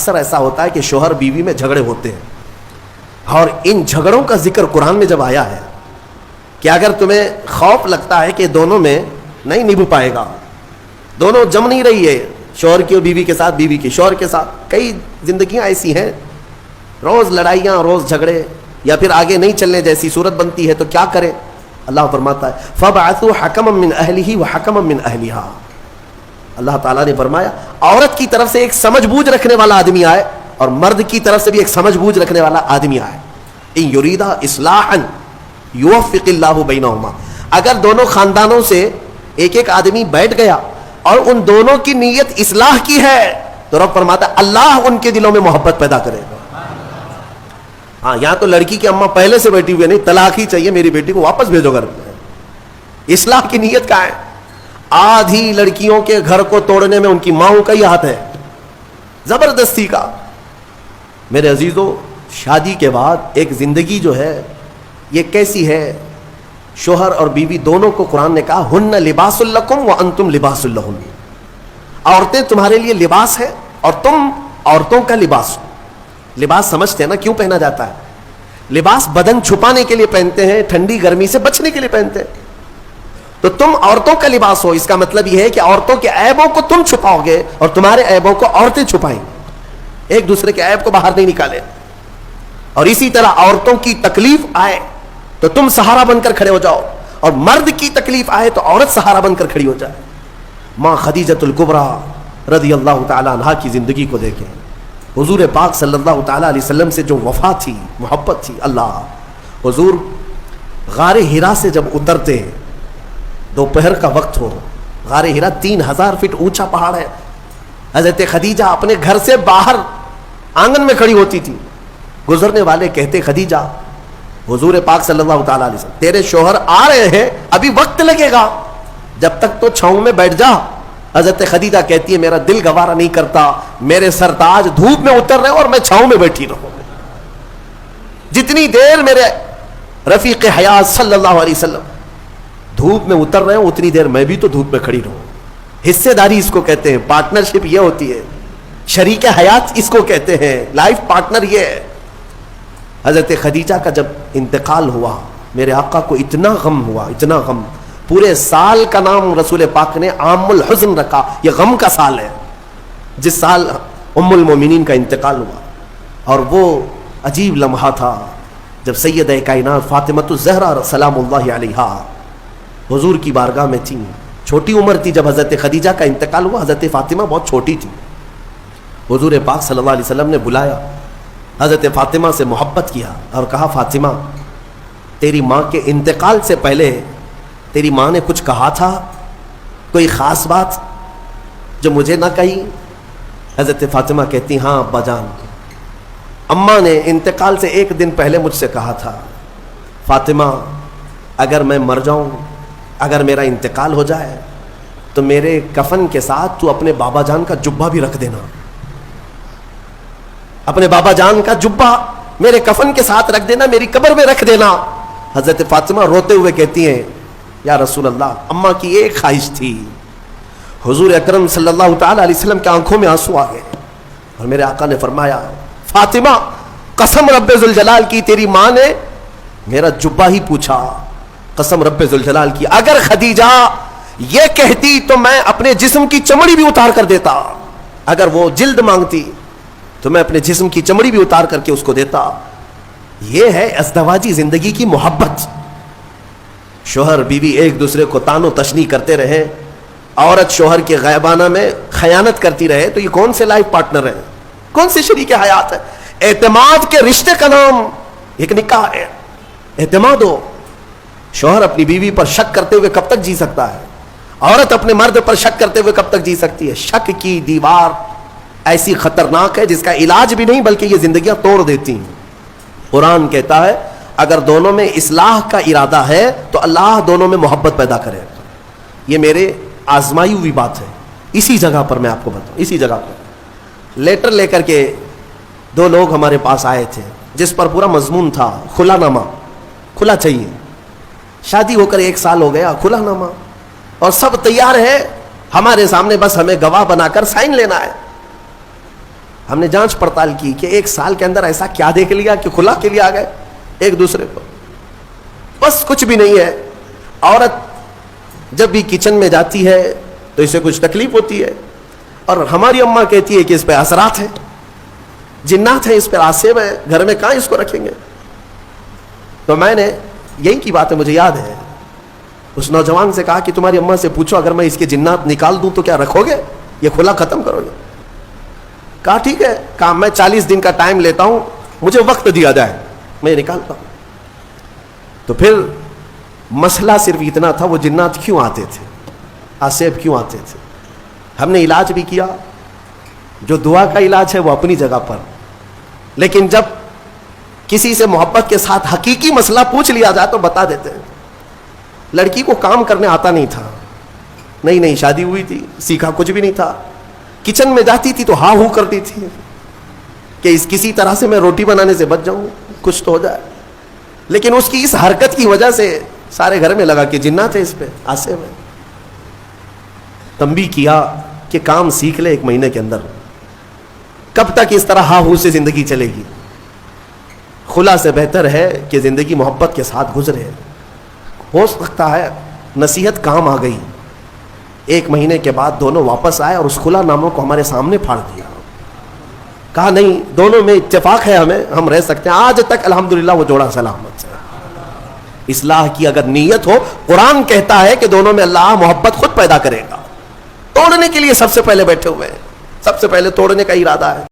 اکثر ایسا ہوتا ہے کہ شوہر بیوی میں جھگڑے ہوتے ہیں، اور ان جھگڑوں کا ذکر قرآن میں جب آیا ہے کہ اگر تمہیں خوف لگتا ہے کہ دونوں میں نہیں نبھ پائے گا، دونوں جم نہیں رہی ہے، شوہر کی بیوی کے ساتھ، بیوی کی شوہر کے ساتھ، کئی زندگیاں ایسی ہیں روز لڑائیاں، روز جھگڑے، یا پھر آگے نہیں چلنے جیسی صورت بنتی ہے، تو کیا کرے؟ اللہ فرماتا ہے فَبْعَثُوا حَكَمًا مِّنْ أَهْلِهِ وَحَكَمًا مِّنْ أَهْلِهَا۔ اللہ تعالیٰ نے فرمایا عورت کی طرف سے ایک سمجھ بوجھ رکھنے والا آدمی آئے اور مرد کی طرف سے بھی ایک سمجھ بوجھ رکھنے والا آدمی آئے۔ ان یریدا اصلاحا یوفق اللہ بینہما، اگر دونوں خاندانوں سے ایک ایک آدمی بیٹھ گیا اور ان دونوں کی نیت اصلاح کی ہے تو رب فرماتا ہے اللہ ان کے دلوں میں محبت پیدا کرے گا۔ ہاں، یہاں تو لڑکی کی اماں پہلے سے بیٹھی ہوئی نہیں، طلاق ہی چاہیے میری بیٹی کو، واپس بھیجو گھر میں۔ اصلاح کی نیت کا ہے۔ آدھی لڑکیوں کے گھر کو توڑنے میں ان کی ماؤں کا ہی ہاتھ ہے، زبردستی کا۔ میرے عزیزو، شادی کے بعد ایک زندگی جو ہے یہ کیسی ہے؟ شوہر اور بیوی دونوں کو قرآن نے کہا ہن لباس لکم وانتم لباس لہن، عورتیں تمہارے لیے لباس ہے اور تم عورتوں کا لباس ہو۔ لباس سمجھتے ہیں نا کیوں پہنا جاتا ہے؟ لباس بدن چھپانے کے لیے پہنتے ہیں، ٹھنڈی گرمی سے بچنے کے لیے پہنتے ہیں۔ تو تم عورتوں کا لباس ہو، اس کا مطلب یہ ہے کہ عورتوں کے عیبوں کو تم چھپاؤ گے اور تمہارے عیبوں کو عورتیں چھپائیں، ایک دوسرے کے عیب کو باہر نہیں نکالے۔ اور اسی طرح عورتوں کی تکلیف آئے تو تم سہارا بن کر کھڑے ہو جاؤ، اور مرد کی تکلیف آئے تو عورت سہارا بن کر کھڑی ہو جائے۔ ماں خدیجۃ الکبریٰ رضی اللہ تعالی عنہا کی زندگی کو دیکھیں، حضور پاک صلی اللہ تعالی علیہ وسلم سے جو وفا تھی، محبت تھی۔ اللہ، حضور غار حرا سے جب اترتے، دوپہر کا وقت ہو، غار حرا 3000 فٹ اونچا پہاڑ ہے، حضرت خدیجہ اپنے گھر سے باہر آنگن میں کھڑی ہوتی تھی، گزرنے والے کہتے خدیجہ، حضور پاک صلی اللہ تعالی علیہ وسلم تیرے شوہر آ رہے ہیں، ابھی وقت لگے گا، جب تک تو چھاؤں میں بیٹھ جا۔ حضرت خدیجہ کہتی ہے میرا دل گوارا نہیں کرتا، میرے سرتاج دھوپ میں اتر رہے اور میں چھاؤں میں بیٹھی رہوں، جتنی دیر میرے رفیق حیات صلی اللہ علیہ وسلم دھوپ میں اتر رہے ہوں اتنی دیر میں بھی تو دھوپ میں کھڑی رہوں۔ حصے داری اس کو کہتے ہیں، پارٹنرشپ یہ ہوتی ہے، شریک حیات اس کو کہتے ہیں، لائف پارٹنر یہ ہے۔ حضرت خدیجہ کا جب انتقال ہوا، میرے آقا کو اتنا غم ہوا، اتنا غم، پورے سال کا نام رسول پاک نے عام الحزن رکھا، یہ غم کا سال ہے جس سال ام المومنین کا انتقال ہوا۔ اور وہ عجیب لمحہ تھا جب سیدہ کائنات فاطمۃ الزہرا سلام اللہ علیہا حضور کی بارگاہ میں تھی، چھوٹی عمر تھی جب حضرت خدیجہ کا انتقال ہوا، حضرت فاطمہ بہت چھوٹی تھی۔ حضور پاک صلی اللہ علیہ وسلم نے بلایا، حضرت فاطمہ سے محبت کیا اور کہا فاطمہ، تیری ماں کے انتقال سے پہلے تیری ماں نے کچھ کہا تھا، کوئی خاص بات جو مجھے نہ کہی؟ حضرت فاطمہ کہتی ہاں ابا جان، اماں نے انتقال سے ایک دن پہلے مجھ سے کہا تھا فاطمہ اگر میں مر جاؤں، اگر میرا انتقال ہو جائے تو میرے کفن کے ساتھ تو اپنے بابا جان کا جبہ بھی رکھ دینا، اپنے بابا جان کا جبہ میرے کفن کے ساتھ رکھ دینا، میری قبر میں رکھ دینا۔ حضرت فاطمہ روتے ہوئے کہتی ہیں یا رسول اللہ، اماں کی ایک خواہش تھی۔ حضور اکرم صلی اللہ تعالی علیہ وسلم کی آنکھوں میں آنسو آ گئے اور میرے آقا نے فرمایا فاطمہ قسم رب ذوالجلال کی، تیری ماں نے میرا جبہ ہی پوچھا، قسم رب ذوالجلال کی اگر خدیجہ یہ کہتی تو میں اپنے جسم کی چمڑی بھی اتار کر دیتا، اگر وہ جلد مانگتی تو میں اپنے جسم کی چمڑی بھی اتار کر کے اس کو دیتا۔ یہ ہے ازدواجی زندگی کی محبت۔ شوہر بیوی ایک دوسرے کو تان و تشنیع کرتے رہے، عورت شوہر کے غیبانہ میں خیانت کرتی رہے، تو یہ کون سے لائف پارٹنر ہیں، کون سے شریک حیات ہے؟ اعتماد کے رشتے کا نام ایک نکاح ہے، اعتماد ہو۔ شوہر اپنی بیوی پر شک کرتے ہوئے کب تک جی سکتا ہے؟ عورت اپنے مرد پر شک کرتے ہوئے کب تک جی سکتی ہے؟ شک کی دیوار ایسی خطرناک ہے جس کا علاج بھی نہیں بلکہ یہ زندگیاں توڑ دیتی ہیں۔ قرآن کہتا ہے اگر دونوں میں اصلاح کا ارادہ ہے تو اللہ دونوں میں محبت پیدا کرے۔ یہ میرے آزمائی ہوئی بات ہے، اسی جگہ پر میں آپ کو بتاؤں، اسی جگہ پر لیٹر لے کر کے دو لوگ ہمارے پاس آئے تھے جس پر پورا مضمون تھا کھلا نامہ، کھلا چاہیے، شادی ہو کر 1 سال ہو گیا، کھلا نامہ، اور سب تیار ہے ہمارے سامنے، بس ہمیں گواہ بنا کر سائن لینا ہے۔ ہم نے جانچ پڑتال کی کہ 1 سال کے اندر ایسا کیا دیکھ لیا کہ کھلا کے لیے آ گئے ایک دوسرے کو. بس کچھ بھی نہیں ہے. عورت جب بھی کچن میں جاتی ہے تو اسے کچھ تکلیف ہوتی ہے, اور ہماری اماں کہتی ہے کہ اس پہ اثرات ہیں, جنات ہیں اس پہ, آسیب ہیں, گھر میں کہاں اس کو رکھیں گے. تو میں نے یہی کی بات ہے, مجھے یاد ہے, اس نوجوان سے کہا کہ تمہاری اماں سے پوچھو اگر میں اس کے جنات نکال دوں تو کیا رکھو گے, یہ کھلا ختم کرو گے. کہا ٹھیک ہے, کہا میں 40 دن کا ٹائم لیتا ہوں, مجھے وقت دیا جائے, میں نکالتا ہوں. تو پھر مسئلہ صرف اتنا تھا, وہ جنات کیوں آتے تھے, آسیب کیوں آتے تھے. ہم نے علاج بھی کیا, جو دعا کا علاج ہے وہ اپنی جگہ پر, لیکن جب کسی سے محبت کے ساتھ حقیقی مسئلہ پوچھ لیا جائے تو بتا دیتے ہیں. لڑکی کو کام کرنے آتا نہیں تھا, نئی نئی شادی ہوئی تھی, سیکھا کچھ بھی نہیں تھا. کچن میں جاتی تھی تو ہاں ہوں کرتی تھی کہ اس کسی طرح سے میں روٹی بنانے سے بچ جاؤں, کچھ تو ہو جائے. لیکن اس کی اس حرکت کی وجہ سے سارے گھر میں لگا کہ جنات ہے اس پہ, آسیب ہے. تنبیہ کیا کہ کام سیکھ لے 1 مہینے کے اندر. کب تک اس طرح ہاں ہوں سے زندگی چلے گی؟ خلا سے بہتر ہے کہ زندگی محبت کے ساتھ گزرے. ہو سکتا ہے نصیحت کام آ گئی, 1 مہینے کے بعد دونوں واپس آئے اور اس خلا ناموں کو ہمارے سامنے پھاڑ دیا. کہا نہیں, دونوں میں اتفاق ہے, ہم رہ سکتے ہیں. آج تک الحمدللہ وہ جوڑا سلامت ہے. اصلاح کی اگر نیت ہو, قرآن کہتا ہے کہ دونوں میں اللہ محبت خود پیدا کرے گا. توڑنے کے لیے سب سے پہلے بیٹھے ہوئے ہیں, سب سے پہلے توڑنے کا ارادہ ہے.